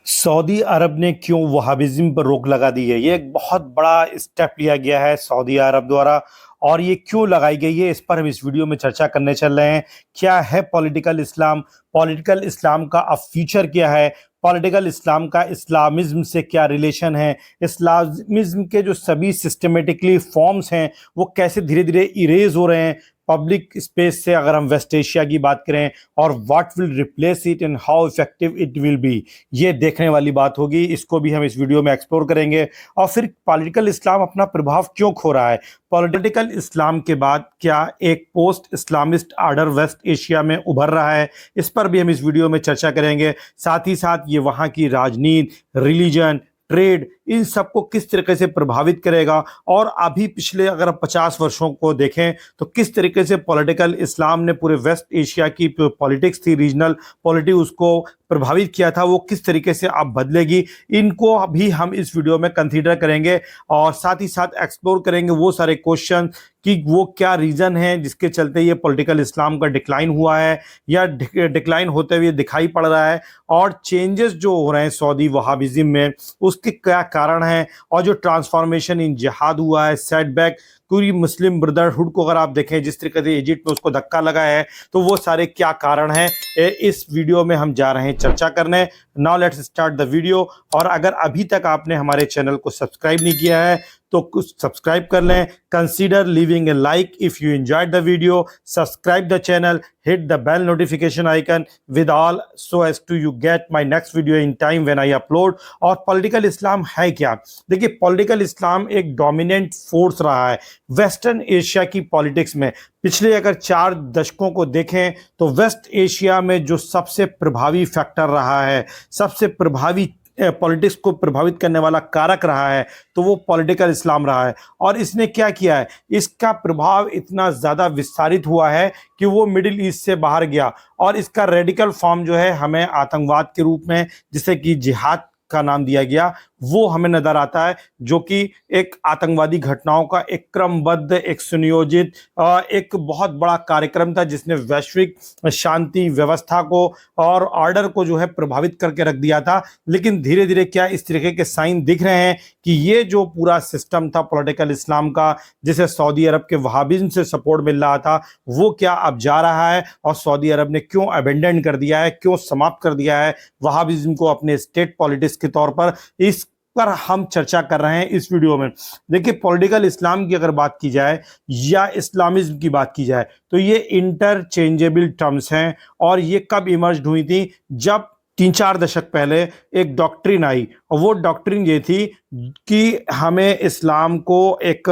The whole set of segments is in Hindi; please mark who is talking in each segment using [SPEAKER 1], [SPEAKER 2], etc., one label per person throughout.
[SPEAKER 1] सऊदी अरब ने क्यों वहाबिज्म पर रोक लगा दी है? ये एक बहुत बड़ा स्टेप लिया गया है सऊदी अरब द्वारा। और ये क्यों लगाई गई है, इस पर हम इस वीडियो में चर्चा करने चल रहे हैं। क्या है पॉलिटिकल इस्लाम? पॉलिटिकल इस्लाम का अब फ्यूचर क्या है? पॉलिटिकल इस्लाम का इस्लामिज्म से क्या रिलेशन है? इस्लामिज्म के जो सभी सिस्टमेटिकली फॉर्म्स हैं वो कैसे धीरे धीरे इरेज हो रहे हैं पब्लिक स्पेस से, अगर हम वेस्ट एशिया की बात करें। और what will replace it and how effective it will be, ये देखने वाली बात होगी। इसको भी हम इस वीडियो में एक्सप्लोर करेंगे। और फिर पॉलिटिकल इस्लाम अपना प्रभाव क्यों खो रहा है? पॉलिटिकल इस्लाम के बाद क्या एक post Islamist order West Asia में उभर रहा है? इस पर भी हम इस वीडियो में चर्चा करेंगे। साथ ही साथ ये वहाँ की राजनीति, रिलीजन, ट्रेड, इन सबको किस तरीके से प्रभावित करेगा। और अभी पिछले अगर 50 वर्षों को देखें तो किस तरीके से पॉलिटिकल इस्लाम ने पूरे वेस्ट एशिया की पॉलिटिक्स थी, रीजनल पॉलिटिक्स, उसको प्रभावित किया था, वो किस तरीके से अब बदलेगी, इनको भी हम इस वीडियो में कंसीडर करेंगे। और साथ ही साथ एक्सप्लोर करेंगे वो सारे क्वेश्चन कि वो क्या रीज़न है जिसके चलते ये पॉलिटिकल इस्लाम का डिक्लाइन हुआ है या डिक्लाइन होते हुए दिखाई पड़ रहा है। और चेंजेस जो हो रहे हैं सऊदी वहाबिज्म में, उसके क्या कारण हैं। और जो ट्रांसफॉर्मेशन इन जिहाद हुआ है, सेटबैक, पूरी मुस्लिम ब्रदरहुड को अगर आप देखें जिस तरीके से इजिप्ट में उसको धक्का लगा है, तो वो सारे क्या कारण हैं, इस वीडियो में हम जा रहे हैं चर्चा करने। Now let's start the video. और अगर अभी तक आपने हमारे चैनल को सब्सक्राइब नहीं किया है तो कुछ सब्सक्राइब कर लें। Consider leaving A like if you enjoyed the video, subscribe the channel, hit the bell notification icon with all so as to you get my next video in time when I upload। और पॉलिटिकल इस्लाम है क्या? देखिए, पॉलिटिकल इस्लाम एक डोमिनेंट फोर्स रहा है वेस्टर्न एशिया की पॉलिटिक्स में। पिछले अगर 4 दशकों को देखें तो वेस्ट एशिया में जो सबसे प्रभावी फैक्टर रहा है, सबसे प्रभावी पॉलिटिक्स को प्रभावित करने वाला कारक रहा है, तो वो पॉलिटिकल इस्लाम रहा है। और इसने क्या किया है, इसका प्रभाव इतना ज़्यादा विस्तारित हुआ है कि वो मिडिल ईस्ट से बाहर गया। और इसका रेडिकल फॉर्म जो है हमें आतंकवाद के रूप में, जिसे कि जिहाद का नाम दिया गया, वो हमें नजर आता है, जो कि एक आतंकवादी घटनाओं का एक क्रमबद्ध, एक सुनियोजित, एक बहुत बड़ा कार्यक्रम था जिसने वैश्विक शांति व्यवस्था को और ऑर्डर को जो है प्रभावित करके रख दिया था। लेकिन धीरे धीरे क्या इस तरीके के साइन दिख रहे हैं कि ये जो पूरा सिस्टम था पॉलिटिकल इस्लाम का, जिसे सऊदी अरब के वहाबिज्म से सपोर्ट मिल रहा था, वो क्या अब जा रहा है। और सऊदी अरब ने क्यों अबेंडन कर दिया है, क्यों समाप्त कर दिया है वहाबिज्म को अपने स्टेट पॉलिटिक्स के तौर पर, इस पर हम चर्चा कर रहे हैं इस वीडियो में। देखिए, पॉलिटिकल इस्लाम की अगर बात की जाए या इस्लामिज्म की बात की जाए तो ये इंटरचेंजेबल टर्म्स हैं। और ये कब इमर्ज हुई थी? जब 3-4 दशक पहले एक डॉक्ट्रिन आई, और वो डॉक्ट्रिन ये थी कि हमें इस्लाम को एक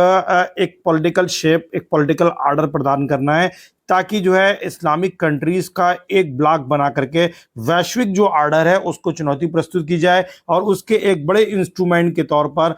[SPEAKER 1] पॉलिटिकल शेप, एक पॉलिटिकल आर्डर प्रदान करना है, ताकि जो है इस्लामिक कंट्रीज का एक ब्लॉक बना करके वैश्विक जो आर्डर है उसको चुनौती प्रस्तुत की जाए। और उसके एक बड़े इंस्ट्रूमेंट के तौर पर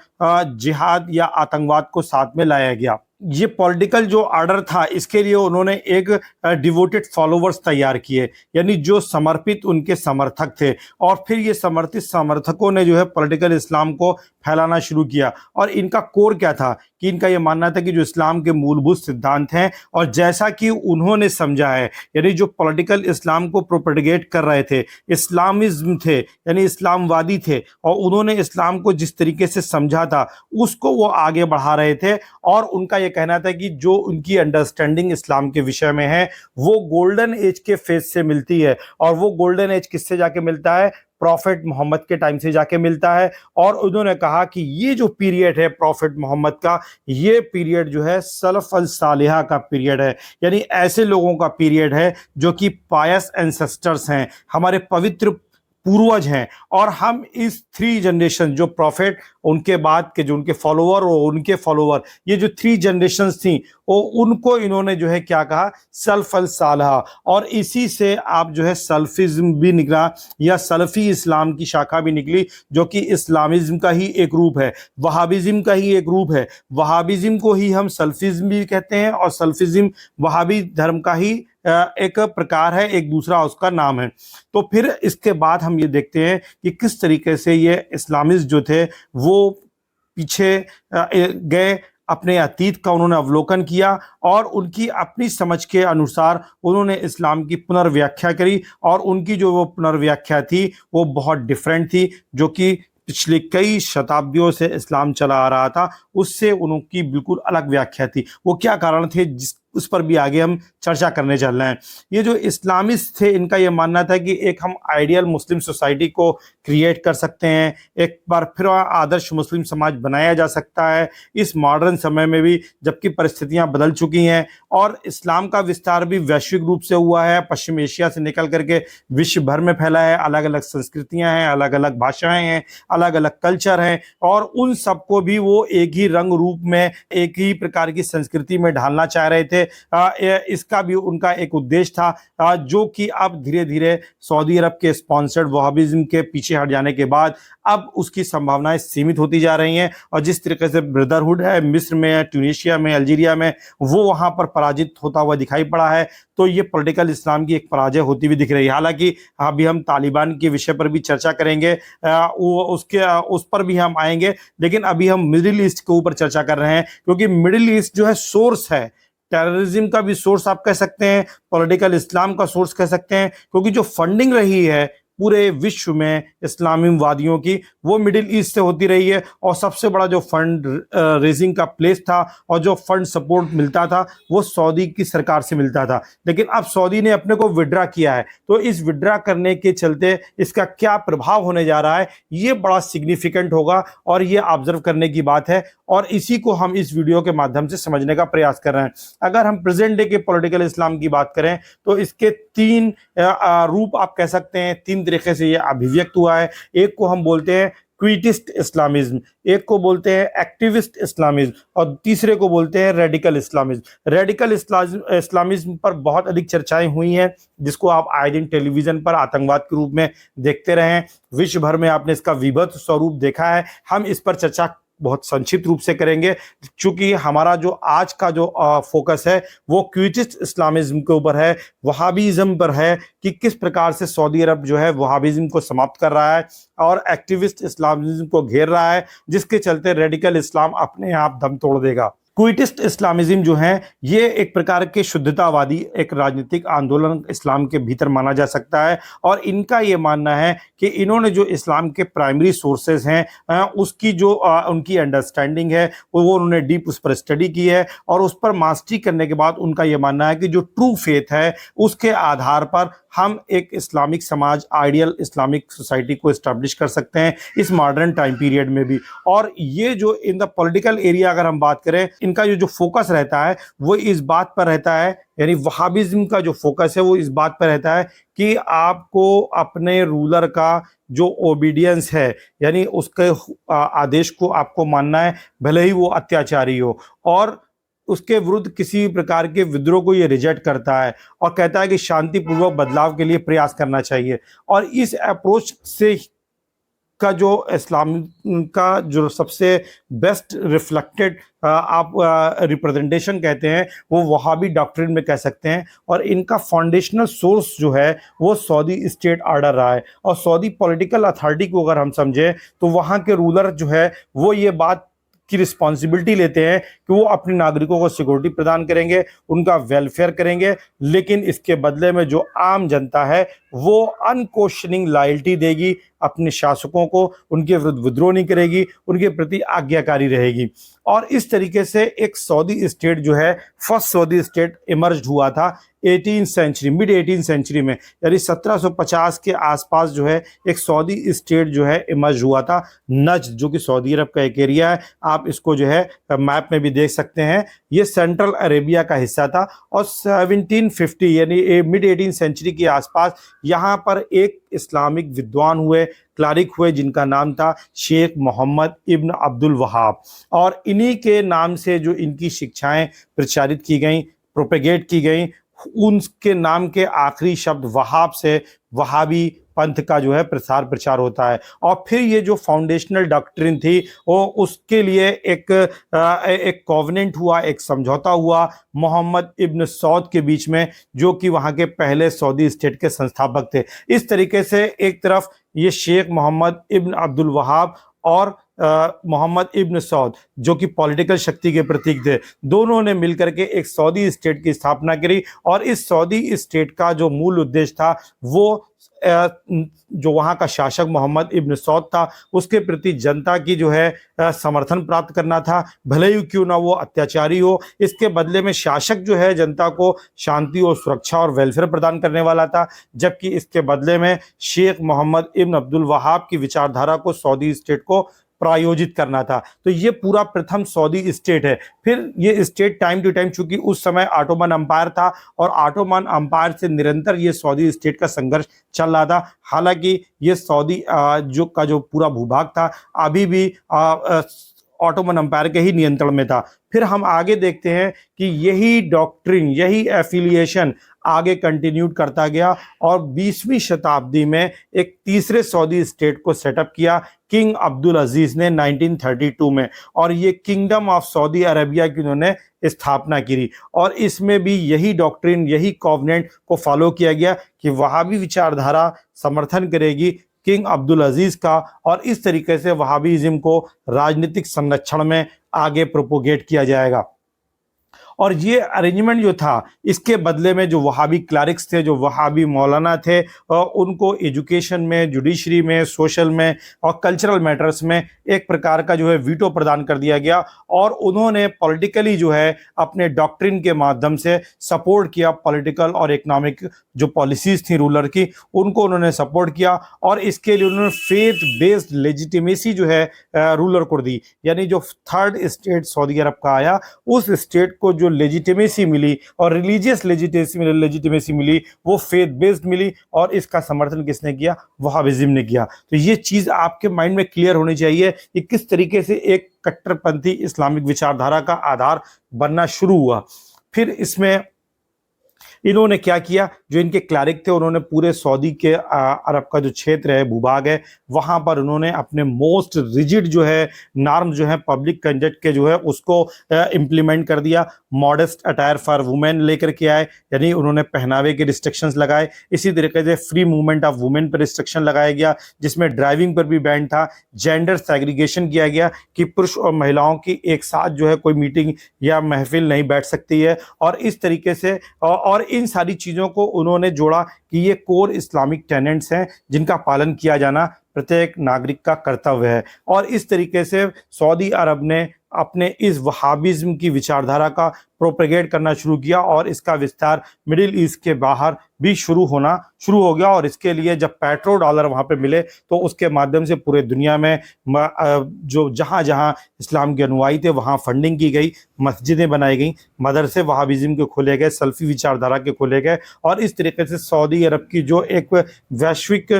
[SPEAKER 1] जिहाद या आतंकवाद को साथ में लाया गया। ये पॉलिटिकल जो आर्डर था, इसके लिए उन्होंने एक डिवोटेड फॉलोवर्स तैयार किए, यानी जो समर्पित उनके समर्थक थे। और फिर ये समर्थित समर्थकों ने जो है पॉलिटिकल इस्लाम को फैलाना शुरू किया। और इनका कोर क्या था कि इनका ये मानना था कि जो इस्लाम के मूलभूत सिद्धांत हैं, और जैसा कि उन्होंने समझा है, यानी जो पॉलिटिकल इस्लाम को प्रोपेगेट कर रहे थे, इस्लामिज्म थे, यानी इस्लामवादी थे, और उन्होंने इस्लाम को जिस तरीके से समझा था उसको वो आगे बढ़ा रहे थे। और उनका ये कहना था कि जो उनकी अंडरस्टैंडिंग इस्लाम के विषय में है वो गोल्डन एज के फेज से मिलती है। और वो गोल्डन एज किससे जाके मिलता है? प्रॉफिट मोहम्मद के टाइम से जाके मिलता है। और उन्होंने कहा कि ये जो पीरियड है प्रॉफिट मोहम्मद का, ये पीरियड जो है सलफ अल सालिहा का पीरियड है, यानी ऐसे लोगों का पीरियड है जो कि पायस एंसेस्टर्स हैं, हमारे पवित्र पूर्वज हैं। और हम इस 3 जनरेशन, जो प्रॉफिट, उनके बाद के जो उनके फॉलोअर और उनके फॉलोअर, ये जो 3 जनरेशन्स थी, वो उनको इन्होंने जो है क्या कहा? सल्फ अल सालहा। और इसी से आप जो है सल्फिज्म भी निकला, या सल्फी इस्लाम की शाखा भी निकली, जो कि इस्लामिज्म का ही एक रूप है, वहाबिज्म का ही एक रूप है। वहाबिज्म को ही हम सल्फिज्म भी कहते हैं, और सल्फिज्म वहाबी धर्म का ही एक प्रकार है, एक दूसरा उसका नाम है। तो फिर इसके बाद हम ये देखते हैं कि किस तरीके से ये इस्लामिस्ट जो थे वो पीछे गए। अपने अतीत का उन्होंने अवलोकन किया और उनकी अपनी समझ के अनुसार उन्होंने इस्लाम की पुनर्व्याख्या करी और उनकी जो वो पुनर्व्याख्या थी वो बहुत डिफरेंट थी, जो कि पिछले कई शताब्दियों से इस्लाम चला आ रहा था, उससे उनकी बिल्कुल अलग व्याख्या थी। वो क्या कारण थे जिस उस पर भी आगे हम चर्चा करने चल रहे हैं। ये जो इस्लामिस्ट थे, इनका ये मानना था कि एक हम आइडियल मुस्लिम सोसाइटी को क्रिएट कर सकते हैं, एक बार फिर आदर्श मुस्लिम समाज बनाया जा सकता है इस मॉडर्न समय में भी, जबकि परिस्थितियां बदल चुकी हैं और इस्लाम का विस्तार भी वैश्विक रूप से हुआ है, पश्चिम एशिया से निकल करके विश्व भर में फैला है। अलग अलग संस्कृतियां हैं, अलग अलग भाषाएं हैं, अलग अलग कल्चर हैं और उन सबको भी वो एक ही रंग रूप में, एक ही प्रकार की संस्कृति में ढालना चाह रहे थे। इसका भी उनका एक उद्देश्य था, जो कि अब धीरे धीरे सऊदी अरब के स्पॉन्सर्ड वहाबिज्म के पीछे हट जाने के बाद अब उसकी संभावनाएं सीमित होती जा रही हैं। और जिस तरीके से ब्रदरहुड है मिस्र में, ट्यूनीशिया में, अल्जीरिया में, वो वहां पर पराजित होता हुआ दिखाई पड़ा है, तो ये पॉलिटिकल इस्लाम की एक पराजय होती हुई दिख रही है। हालांकि अभी हम तालिबान के विषय पर भी चर्चा करेंगे, उस पर भी हम आएंगे, लेकिन अभी हम मिडिल ईस्ट के ऊपर चर्चा कर रहे हैं, क्योंकि मिडिल ईस्ट जो है सोर्स है, टेररिज्म का भी सोर्स आप कह सकते हैं, पॉलिटिकल इस्लाम का सोर्स कह सकते हैं, क्योंकि जो फंडिंग रही है पूरे विश्व में इस्लामीवादियों की, वो मिडिल ईस्ट से होती रही है। और सबसे बड़ा जो फंड रेजिंग का प्लेस था और जो फंड सपोर्ट मिलता था वो सऊदी की सरकार से मिलता था। लेकिन अब सऊदी ने अपने को विड्रा किया है, तो इस विड्रा करने के चलते इसका क्या प्रभाव होने जा रहा है, ये बड़ा सिग्निफिकेंट होगा और ये ऑब्जर्व करने की बात है, और इसी को हम इस वीडियो के माध्यम से समझने का प्रयास कर रहे हैं। अगर हम प्रेजेंट डे के पॉलिटिकल इस्लाम की बात करें तो इसके तीन रूप आप कह सकते हैं, तीन तरीके से ये अभिव्यक्त हुआ है। एक को हम बोलते हैं क्विटिस्ट इस्लामिज्म, एक को बोलते हैं एक्टिविस्ट इस्लामिज्म और तीसरे को बोलते हैं रेडिकल इस्लामिज्म। रेडिकल इस्लामिज्म पर बहुत अधिक चर्चाएं हुई हैं, जिसको आप आए दिन टेलीविजन पर आतंकवाद के रूप में देखते रहे हैं। विश्व भर में आपने इसका विभत्स स्वरूप देखा है। हम इस पर चर्चा बहुत संक्षिप्त रूप से करेंगे, क्योंकि हमारा जो आज का जो फोकस है वो क्विटिस्ट इस्लामिज्म के ऊपर है, वहाबिज्म पर है, कि किस प्रकार से सऊदी अरब जो है वहाबिज्म को समाप्त कर रहा है और एक्टिविस्ट इस्लामिज्म को घेर रहा है, जिसके चलते रेडिकल इस्लाम अपने आप दम तोड़ देगा। क्विटिस्ट इस्लामिज्म जो है ये एक प्रकार के शुद्धतावादी एक राजनीतिक आंदोलन इस्लाम के भीतर माना जा सकता है, और इनका ये मानना है कि इन्होंने जो इस्लाम के प्राइमरी सोर्सेज हैं उसकी जो उनकी अंडरस्टैंडिंग है वो उन्होंने डीप उस पर स्टडी की है, और उस पर मास्टरी करने के बाद उनका ये मानना है कि जो ट्रू फेथ है उसके आधार पर हम एक इस्लामिक समाज, आइडियल इस्लामिक सोसाइटी को इस्टेब्लिश कर सकते हैं इस मॉडर्न टाइम पीरियड में भी। और ये जो इन द पॉलिटिकल एरिया अगर हम बात करें, इनका जो फोकस रहता है वो इस बात पर रहता है, यानी वहाबिज्म का जो फोकस है वो इस बात पर रहता है कि आपको अपने रूलर का जो ओबीडियंस है, यानी उसके आदेश को आपको मानना है, भले ही वो अत्याचारी हो, और उसके विरुद्ध किसी प्रकार के विद्रोह को ये रिजेक्ट करता है और कहता है कि शांतिपूर्वक बदलाव के लिए प्रयास करना चाहिए। और इस अप्रोच से का जो इस्लाम का जो सबसे बेस्ट रिफ्लेक्टेड आप रिप्रेजेंटेशन कहते हैं वो वहाबी डॉक्ट्रिन में कह सकते हैं, और इनका फाउंडेशनल सोर्स जो है वो सऊदी स्टेट ऑर्डर रहा है। और सऊदी पॉलिटिकल अथॉरिटी को अगर हम समझें तो वहाँ के रूलर जो है वो ये बात की रिस्पॉन्सिबिलिटी लेते हैं कि वो अपने नागरिकों को सिक्योरिटी प्रदान करेंगे, उनका वेलफेयर करेंगे, लेकिन इसके बदले में जो आम जनता है वो अनक्वेश्चनिंग लॉयल्टी देगी अपने शासकों को, उनके विरुद्ध विद्रोह नहीं करेगी, उनके प्रति आज्ञाकारी रहेगी। और इस तरीके से एक सऊदी स्टेट जो है, फर्स्ट सऊदी स्टेट इमर्ज हुआ था 18th century, mid 18th century में, यानी 1750 के आसपास जो है एक सऊदी स्टेट जो है इमर्ज हुआ था। नज्द, जो कि सऊदी अरब का एक एरिया है, आप इसको जो है मैप में भी देख सकते हैं, ये सेंट्रल अरेबिया का हिस्सा था। और 1750 यानी मिड 18th सेंचुरी के आसपास यहाँ पर एक इस्लामिक विद्वान हुए, क्लारिक हुए, जिनका नाम था शेख मोहम्मद इब्न अब्दुल वहाब, और इन्हीं के नाम से जो इनकी शिक्षाएं प्रचारित की गई, प्रोपेगेट की गई, उनके नाम के आखिरी शब्द वहाब से वहाबी पंथ का जो है प्रसार प्रचार होता है। और फिर ये जो फाउंडेशनल डॉक्ट्रिन थी वो उसके लिए एक कॉवेनेंट हुआ, एक समझौता हुआ मोहम्मद इब्न सौद के बीच में, जो कि वहाँ के पहले सऊदी स्टेट के संस्थापक थे। इस तरीके से एक तरफ ये शेख मोहम्मद इब्न अब्दुल वहाब और मोहम्मद इब्न सौद जो कि पॉलिटिकल शक्ति के प्रतीक थे, दोनों ने मिलकर के एक सऊदी स्टेट की स्थापना करी। और इस सऊदी स्टेट का जो मूल उद्देश्य था वो जो वहाँ का शासक मोहम्मद इब्न सौद था उसके प्रति जनता की जो है समर्थन प्राप्त करना था, भले ही क्यों ना वो अत्याचारी हो। इसके बदले में शासक जो है जनता को शांति और सुरक्षा और वेलफेयर प्रदान करने वाला था, जबकि इसके बदले में शेख मोहम्मद इब्न अब्दुल वहाब की विचारधारा को सऊदी स्टेट को प्रायोजित करना था। तो ये पूरा प्रथम सऊदी स्टेट है। फिर ये स्टेट टाइम टू टाइम, चूंकि उस समय ऑटोमन अंपायर था और ऑटोमन अंपायर से निरंतर ये सऊदी स्टेट का संघर्ष चल रहा था। हालांकि ये सऊदी जो पूरा भूभाग था अभी भी ऑटोमन अंपायर के ही नियंत्रण में था। फिर हम आगे देखते हैं कि यही डॉक्ट्रिन, यही एफिलिएशन आगे कंटिन्यूड करता गया और 20वीं शताब्दी में एक तीसरे सऊदी स्टेट को सेटअप किया किंग अब्दुल अजीज ने 1932 में, और ये किंगडम ऑफ सऊदी अरेबिया की उन्होंने स्थापना की। और इसमें भी यही डॉक्ट्रिन, यही कॉवेनेंट को फॉलो किया गया कि वहाबी विचारधारा समर्थन करेगी किंग अब्दुल अजीज का, और इस तरीके से वहाबीज़म को राजनीतिक संरक्षण में आगे प्रोपोगेट किया जाएगा। और ये अरेंजमेंट जो था, इसके बदले में जो वहाबी क्लरिक्स थे, जो वहाबी मौलाना थे, उनको एजुकेशन में, जुडिशरी में, सोशल में और कल्चरल मैटर्स में एक प्रकार का जो है वीटो प्रदान कर दिया गया। और उन्होंने पॉलिटिकली जो है अपने डॉक्ट्रिन के माध्यम से सपोर्ट किया, पॉलिटिकल और इकोनॉमिक जो पॉलिसीज थी रूलर की, उनको उन्होंने सपोर्ट किया। और इसके लिए उन्होंने फेथ बेस्ड लेजिटिमेसी जो है रूलर को दी। यानी जो थर्ड स्टेट सऊदी अरब का आया, उस स्टेट को जो लेजिटिमेसी मिली और रिलीजियस लेजिटिमेसी मिली, वो फेथ बेस्ड मिली। और इसका समर्थन किसने किया? वहाबिज्म ने किया। तो ये चीज आपके माइंड में क्लियर होनी चाहिए कि किस तरीके से एक कट्टरपंथी इस्लामिक विचारधारा का आधार बनना शुरू हुआ। फिर इसमें इन्होंने क्या किया, जो इनके क्लरिक थे उन्होंने पूरे सऊदी के अरब का जो क्षेत्र है, भूभाग है, वहाँ पर उन्होंने अपने मोस्ट रिजिड जो है नॉर्म जो है पब्लिक कंडक्ट के जो है उसको इम्प्लीमेंट कर दिया। मॉडेस्ट अटायर फॉर वुमेन लेकर के आए, यानी उन्होंने पहनावे के रिस्ट्रिक्शंस लगाए। इसी तरीके से फ्री मूवमेंट ऑफ वुमेन पर रिस्ट्रिक्शन लगाया गया, जिसमें ड्राइविंग पर भी बैन था। जेंडर सेग्रीगेशन किया गया कि पुरुष और महिलाओं की एक साथ जो है कोई मीटिंग या महफिल नहीं बैठ सकती है। और इस तरीके से और इन सारी चीज़ों को उन्होंने जोड़ा कि ये कोर इस्लामिक टेनेंट्स हैं जिनका पालन किया जाना प्रत्येक नागरिक का कर्तव्य है। और इस तरीके से सऊदी अरब ने अपने इस वहाबिज्म की विचारधारा का प्रोपेगेट करना शुरू किया और इसका विस्तार मिडिल ईस्ट के बाहर भी शुरू हो गया। और इसके लिए जब पेट्रो डॉलर वहाँ पे मिले तो उसके माध्यम से पूरे दुनिया में जो जहाँ जहाँ इस्लाम के अनुयायी थे वहाँ फंडिंग की गई, मस्जिदें बनाई गई, मदरसे वहाबिज्म के खोले गए, सल्फी विचारधारा के खोले गए। और इस तरीके से सऊदी अरब की जो एक वैश्विक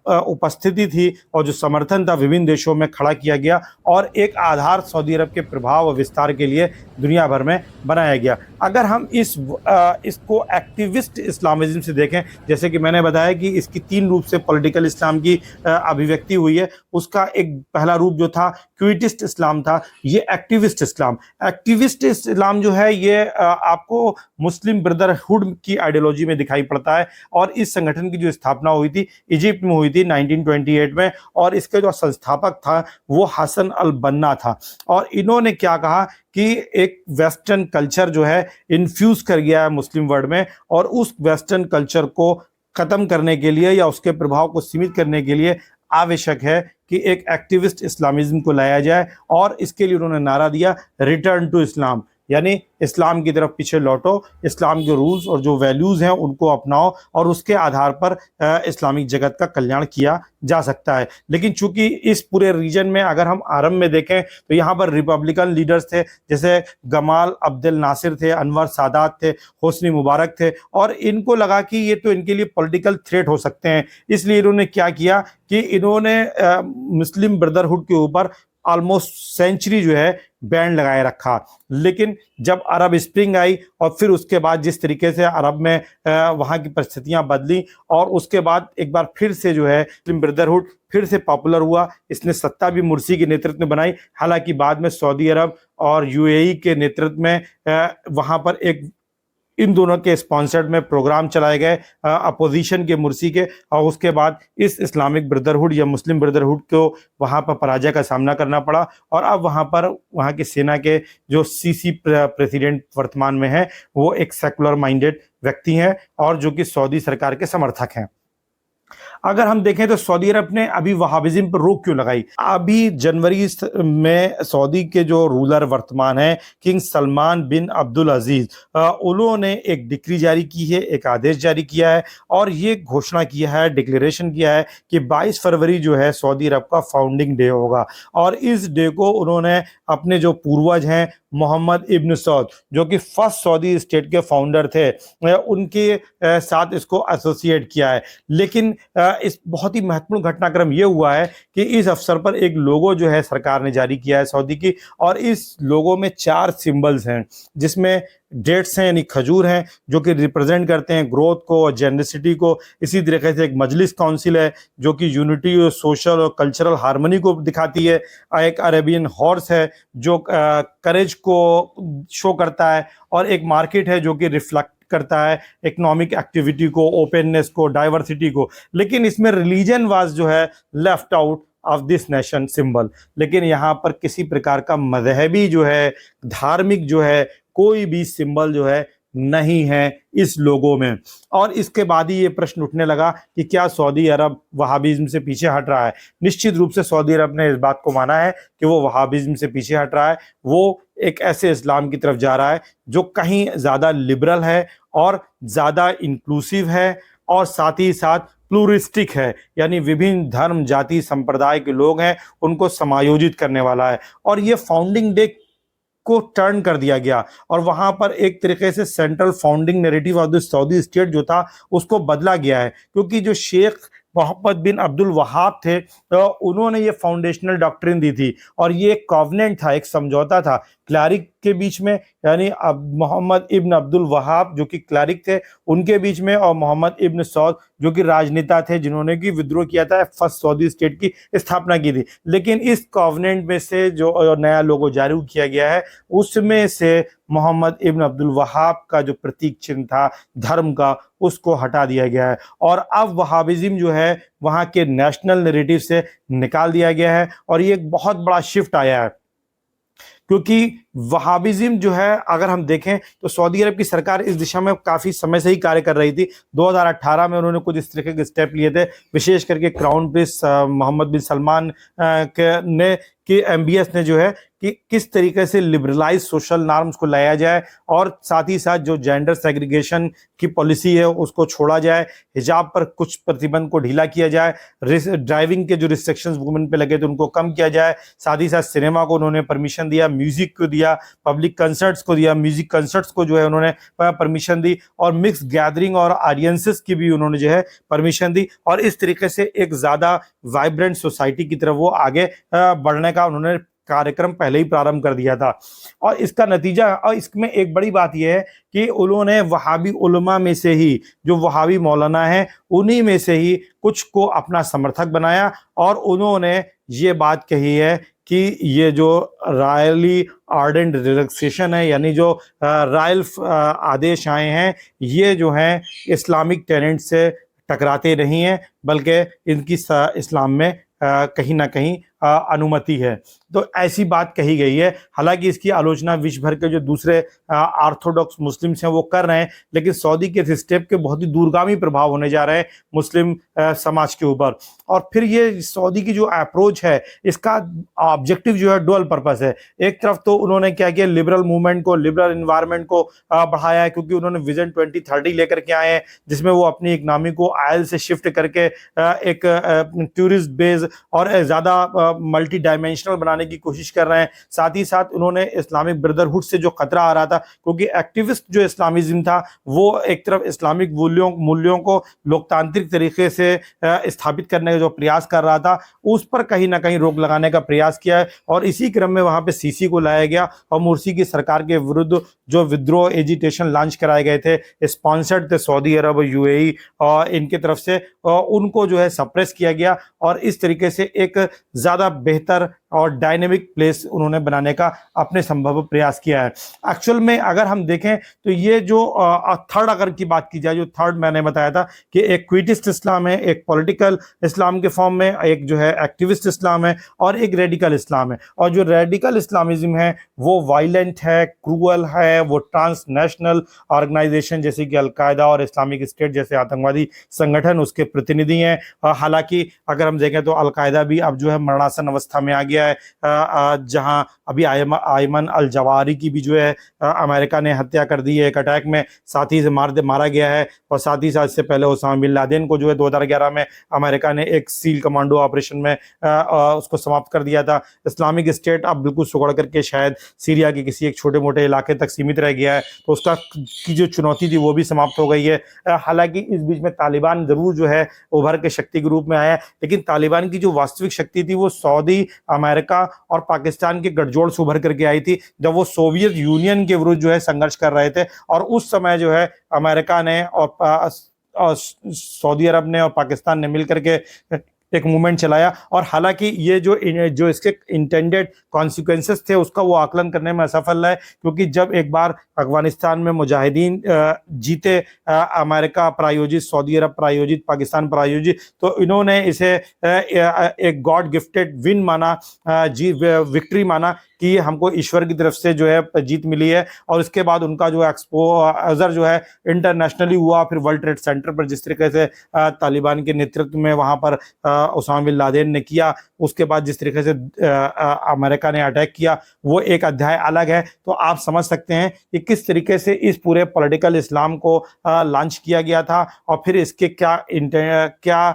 [SPEAKER 1] उपस्थिति थी और जो समर्थन था विभिन्न देशों में खड़ा किया गया और एक आधार सऊदी अरब के प्रभाव और विस्तार के लिए दुनिया भर में बनाया गया। अगर हम इसको एक्टिविस्ट इस्लामिज्म से देखें, जैसे कि मैंने बताया कि इसकी 3 रूप से पॉलिटिकल इस्लाम की अभिव्यक्ति हुई है। उसका एक पहला रूप जो था क्विटिस्ट इस्लाम था, ये एक्टिविस्ट इस्लाम जो है ये आपको मुस्लिम ब्रदरहुड की आइडियोलॉजी में दिखाई पड़ता है। और इस संगठन की जो स्थापना हुई थी इजिप्ट में हुई थी 1928 में, और इसके जो संस्थापक था वो हसन अल बन्ना था। और इन्होंने क्या कहा कि एक वेस्टर्न कल्चर जो है इन्फ्यूज कर गया है मुस्लिम वर्ल्ड में, और उस वेस्टर्न कल्चर को खत्म करने के लिए या उसके प्रभाव को सीमित करने के लिए आवश्यक है कि एक एक्टिविस्ट इस्लामिज्म को लाया जाए। और इसके लिए उन्होंने नारा दिया रिटर्न टू इस्लाम, यानी इस्लाम की तरफ पीछे लौटो, इस्लाम के रूल्स और जो वैल्यूज़ हैं उनको अपनाओ और उसके आधार पर इस्लामिक जगत का कल्याण किया जा सकता है। लेकिन चूंकि इस पूरे रीजन में अगर हम आरंभ में देखें तो यहाँ पर रिपब्लिकन लीडर्स थे, जैसे गमाल अब्देल नासिर थे, अनवर सादात थे, होस्नी मुबारक थे, और इनको लगा कि ये तो इनके लिए पॉलिटिकल थ्रेट हो सकते हैं। इसलिए इन्होंने क्या किया कि इन्होंने मुस्लिम ब्रदरहुड के ऊपर ऑलमोस्ट सेंचुरी जो है बैन लगाए रखा। लेकिन जब अरब स्प्रिंग आई और फिर उसके बाद जिस तरीके से अरब में वहाँ की परिस्थितियाँ बदली और उसके बाद एक बार फिर से जो है मुस्लिम ब्रदरहुड फिर से पॉपुलर हुआ। इसने सत्ता भी मुर्सी के नेतृत्व में बनाई। हालांकि बाद में सऊदी अरब और यूएई के नेतृत्व में वहाँ पर एक इन दोनों के स्पॉन्सर्ड में प्रोग्राम चलाए गए अपोजिशन के मुर्सी के, और उसके बाद इस इस्लामिक ब्रदरहुड या मुस्लिम ब्रदरहुड को वहाँ पर पराजय का सामना करना पड़ा। और अब वहाँ की सेना के जो सीसी प्रेसिडेंट वर्तमान में है वो एक सेकुलर माइंडेड व्यक्ति हैं और जो कि सऊदी सरकार के समर्थक हैं। अगर हम देखें तो सऊदी अरब ने अभी वहाबिज्म पर रोक क्यों लगाई? अभी जनवरी में सऊदी के जो रूलर वर्तमान है किंग सलमान बिन अब्दुल अजीज, उन्होंने एक डिक्री जारी की है, एक आदेश जारी किया है और ये घोषणा किया है, डिक्लेरेशन किया है कि 22 फरवरी जो है सऊदी अरब का फाउंडिंग डे होगा। और इस डे को उन्होंने अपने जो पूर्वज हैं मोहम्मद इब्न सऊद, जो कि फर्स्ट सऊदी स्टेट के फाउंडर थे, उनके साथ इसको एसोसिएट किया है। लेकिन इस बहुत ही महत्वपूर्ण घटनाक्रम ये हुआ है कि इस अवसर पर एक लोगो जो है सरकार ने जारी किया है सऊदी की, और इस लोगो में 4 सिंबल्स हैं जिसमें डेट्स हैं यानी खजूर हैं जो कि रिप्रेजेंट करते हैं ग्रोथ को और जेनरसिटी को। इसी तरीके से एक मजलिस काउंसिल है जो कि यूनिटी और सोशल और कल्चरल हार्मनी को दिखाती है। एक अरेबियन हॉर्स है जो करेज को शो करता है, और एक मार्केट है जो कि रिफ्लेक्ट करता है इकोनॉमिक एक्टिविटी को, ओपननेस को, डाइवर्सिटी को। लेकिन इसमें रिलीजन वाज जो है left out of this nation symbol. लेकिन यहाँ पर किसी प्रकार का मजहबी जो है, धार्मिक जो है, कोई भी सिंबल जो है नहीं है इस लोगों में। और इसके बाद ही ये प्रश्न उठने लगा कि क्या सऊदी अरब वहाबिज्म से पीछे हट रहा है? निश्चित रूप से सऊदी अरब ने इस बात को माना है कि वो वहाबिज्म से पीछे हट रहा है। वो एक ऐसे इस्लाम की तरफ जा रहा है जो कहीं ज़्यादा लिबरल है और ज़्यादा इंक्लूसिव है और साथ ही साथ प्लूरिस्टिक है, यानी विभिन्न धर्म, जाति, संप्रदाय के लोग हैं उनको समायोजित करने वाला है। और ये फाउंडिंग डे को टर्न कर दिया गया और वहां पर एक तरीके से central founding narrative of the Saudi state जो था उसको बदला गया है, क्योंकि जो शेख मोहम्मद बिन अब्दुल वहाब थे तो उन्होंने ये फाउंडेशनल डॉक्ट्रिन दी थी और ये एक कॉवेनेंट था, एक समझौता था क्लैरिक के बीच में, यानी अब मोहम्मद इब्न अब्दुल वहाब जो कि क्लैरिक थे उनके बीच में, और मोहम्मद इब्न सऊद जो कि राजनेता थे जिन्होंने कि विद्रोह किया था, फर्स्ट सऊदी स्टेट की स्थापना की थी। लेकिन इस कॉवेनेंट में से जो नया लोगो जारी किया गया है उसमें से मोहम्मद इब्न अब्दुल वहाब का जो प्रतीक चिन्ह था धर्म का उसको हटा दिया गया है और अब वहाबिज्म जो है वहाँ के नेशनल नैरेटिव से निकाल दिया गया है। और ये एक बहुत बड़ा शिफ्ट आया है, क्योंकि वहाबिज्म जो है अगर हम देखें तो सऊदी अरब की सरकार इस दिशा में काफ़ी समय से ही कार्य कर रही थी। 2018 में उन्होंने कुछ इस तरह के स्टेप लिए थे, विशेष करके क्राउन प्रिंस मोहम्मद बिन सलमान के एमबीएस ने जो है कि किस तरीके से लिबरलाइज सोशल नॉर्म्स को लाया जाए और साथ ही साथ जो जेंडर सेग्रीगेशन की पॉलिसी है उसको छोड़ा जाए, हिजाब पर कुछ प्रतिबंध को ढीला किया जाए, ड्राइविंग के जो रिस्ट्रिक्शंस वुमेन पे लगे थे उनको कम किया जाए, साथ ही साथ सिनेमा को उन्होंने परमिशन दिया, म्यूजिक को दिया, पब्लिक कंसर्ट्स को दिया, म्यूजिक कंसर्ट्स को जो है उन्होंने परमिशन दी, और मिक्स गैदरिंग और ऑडियंसेस की भी उन्होंने जो है परमिशन दी। और इस तरीके से एक ज़्यादा वाइब्रेंट सोसाइटी की तरफ वो आगे बढ़ने का उन्होंने कार्यक्रम पहले ही प्रारंभ कर दिया था। और इसका नतीजा, और इसमें एक बड़ी बात यह है कि उन्होंने वहाबी उलमा में से ही जो वहाबी मौलाना हैं उन्हीं में से ही कुछ को अपना समर्थक बनाया और उन्होंने ये बात कही है कि ये जो रॉयली आर्डेंट रिलैक्सेशन है, यानी जो रॉयल आदेश आए हैं, ये जो हैं इस्लामिक टेनेंट से टकराते नहीं हैं, बल्कि इनकी इस्लाम में कहीं ना कहीं अनुमति है। तो ऐसी बात कही गई है। हालांकि इसकी आलोचना विश्व भर के जो दूसरे ऑर्थोडॉक्स मुस्लिम्स हैं वो कर रहे हैं, लेकिन सऊदी के इस स्टेप के बहुत ही दूरगामी प्रभाव होने जा रहे हैं मुस्लिम समाज के ऊपर। और फिर ये सऊदी की जो अप्रोच है इसका ऑब्जेक्टिव जो है डुअल पर्पस है। एक तरफ तो उन्होंने क्या किया, लिबरल मूवमेंट को, लिबरल इन्वायरमेंट को बढ़ाया है, क्योंकि उन्होंने विजन 2030 लेकर के आए हैं जिसमें वो अपनी इकनॉमी को आयल से शिफ्ट करके एक टूरिस्ट बेस और ज़्यादा मल्टी डायमेंशनल बनाने की कोशिश कर रहे हैं। साथ ही साथ उन्होंने इस्लामिक ब्रदरहुड से जो खतरा आ रहा था, क्योंकि एक्टिविस्ट जो इस्लामिज्म था वो एक तरफ इस्लामिक मूल्यों को लोकतांत्रिक तरीके से स्थापित करने का जो प्रयास कर रहा था उस पर कहीं ना कहीं रोक लगाने का प्रयास किया है। और इसी क्रम में वहां पे सीसी को लाया गया और मुर्सी की सरकार के विरुद्ध जो विद्रोह एजिटेशन लॉन्च कराए गए थे, स्पॉन्सर्ड थे सऊदी अरब, यूएई और इनके तरफ से, उनको जो है सप्रेस किया गया और इस तरीके से एक ज़्यादा बेहतर और डायनेमिक प्लेस उन्होंने बनाने का अपने संभव प्रयास किया है। एक्चुअल में अगर हम देखें तो ये जो थर्ड अगर की बात की जाए, जो थर्ड मैंने बताया था कि एक क्विटिस्ट इस्लाम है, एक पॉलिटिकल इस्लाम के फॉर्म में, एक जो है एक्टिविस्ट इस्लाम है और एक रेडिकल इस्लाम है। और जो रेडिकल इस्लामिज्म है वो वायलेंट है, क्रूअल है, वो ट्रांसनेशनल ऑर्गेनाइजेशन जैसे कि अलकायदा और इस्लामिक स्टेट जैसे आतंकवादी संगठन उसके प्रतिनिधि हैं। हालांकि अगर हम देखें तो अलकायदा भी अब जो है मरणासन अवस्था में आ गया है, जहां अभी आयमन अल जवाहिरी की भी जो है अमेरिका ने हत्या कर दी है एक अटैक में, साथ ही से मारा गया है। और साथ ही साथ इससे पहले ओसामा बिन लादेन को जो है 2011 में अमेरिका ने एक सील कमांडो ऑपरेशन में उसको समाप्त कर दिया था। इस्लामिक स्टेट अब बिल्कुल सुगड़ करके शायद सीरिया के किसी एक छोटे मोटे इलाके तक सीमित रह गया है, तो उसका की जो चुनौती थी वो भी समाप्त हो गई है। हालांकि इस बीच में तालिबान जरूर जो है उभर के शक्ति के रूप में आया, लेकिन तालिबान की जो वास्तविक शक्ति थी वो सऊदी, अमेरिका और पाकिस्तान के गठजोड़ से उभर करके आई थी, जब वो सोवियत यूनियन के विरुद्ध जो है संघर्ष कर रहे थे। और उस समय जो है अमेरिका ने और सऊदी अरब ने और पाकिस्तान ने मिलकर के एक मूवमेंट चलाया। और हालांकि ये जो इसके इंटेंडेड कॉन्सिक्वेंसेस थे उसका वो आकलन करने में असफल है, क्योंकि जब एक बार अफगानिस्तान में मुजाहिदीन जीते, अमेरिका प्रायोजित, सऊदी अरब प्रायोजित, पाकिस्तान प्रायोजित, तो इन्होंने इसे एक गॉड गिफ्टेड विन माना, विक्ट्री माना कि हमको ईश्वर की तरफ से जो है जीत मिली है। और इसके बाद उनका जो एक्सपोजर जो है इंटरनेशनली हुआ, फिर वर्ल्ड ट्रेड सेंटर पर जिस तरीके से तालिबान के नेतृत्व में वहां पर ओसामा बिन लादेन ने किया, उसके बाद जिस तरीके से अमेरिका ने अटैक किया, वो एक अध्याय अलग है। तो आप समझ सकते हैं कि किस तरीके से इस पूरे पॉलिटिकल इस्लाम को लॉन्च किया गया था और फिर इसके क्या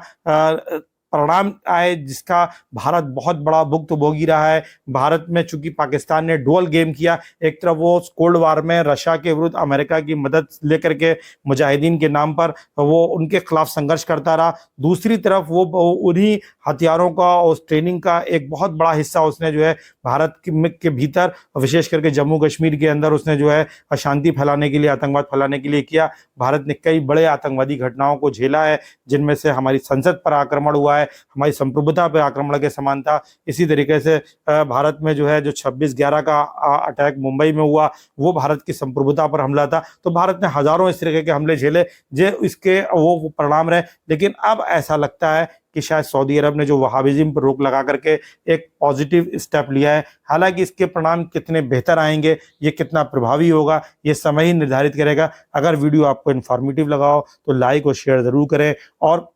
[SPEAKER 1] परिणाम आए, जिसका भारत बहुत बड़ा भुक्तभोगी रहा है। भारत में चूंकि पाकिस्तान ने डुअल गेम किया, एक तरफ वो कोल्ड वार में रशिया के विरुद्ध अमेरिका की मदद लेकर के मुजाहिदीन के नाम पर वो उनके खिलाफ संघर्ष करता रहा, दूसरी तरफ वो उन्हीं हथियारों का और ट्रेनिंग का एक बहुत बड़ा हिस्सा उसने जो है भारत के भीतर, विशेष करके जम्मू कश्मीर के अंदर उसने जो है अशांति फैलाने के लिए, आतंकवाद फैलाने के लिए किया। भारत ने कई बड़े आतंकवादी घटनाओं को झेला है, जिनमें से हमारी संसद पर आक्रमण हुआ है, हमारी संप्रभुता पर आक्रमण के समान था। इसी तरीके से भारत में जो है जो 26/11 का अटैक मुंबई में हुआ, वो भारत की संप्रभुता पर हमला था। तो भारत ने हजारों इस तरीके के हमले झेले, जो इसके वो परिणाम रहे। लेकिन अब ऐसा लगता है कि शायद सऊदी अरब ने जो वहाबिज्म पर रोक लगा करके एक पॉजिटिव स्टेप लिया है। हालांकि इसके परिणाम कितने बेहतर आएंगे, ये कितना प्रभावी होगा, ये समय ही निर्धारित करेगा। अगर वीडियो आपको इन्फॉर्मेटिव लगा हो तो लाइक और शेयर जरूर करें। और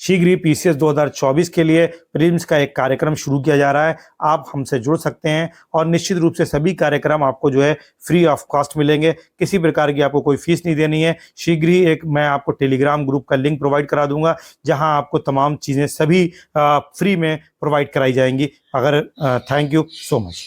[SPEAKER 1] शीघ्र ही पीसीएस 2024 के लिए प्रीलिम्स का एक कार्यक्रम शुरू किया जा रहा है, आप हमसे जुड़ सकते हैं और निश्चित रूप से सभी कार्यक्रम आपको जो है फ्री ऑफ कॉस्ट मिलेंगे, किसी प्रकार की आपको कोई फीस नहीं देनी है। शीघ्र ही एक मैं आपको टेलीग्राम ग्रुप का लिंक प्रोवाइड करा दूंगा, जहां आपको तमाम चीज़ें सभी फ्री में प्रोवाइड कराई जाएंगी। Thank you so much.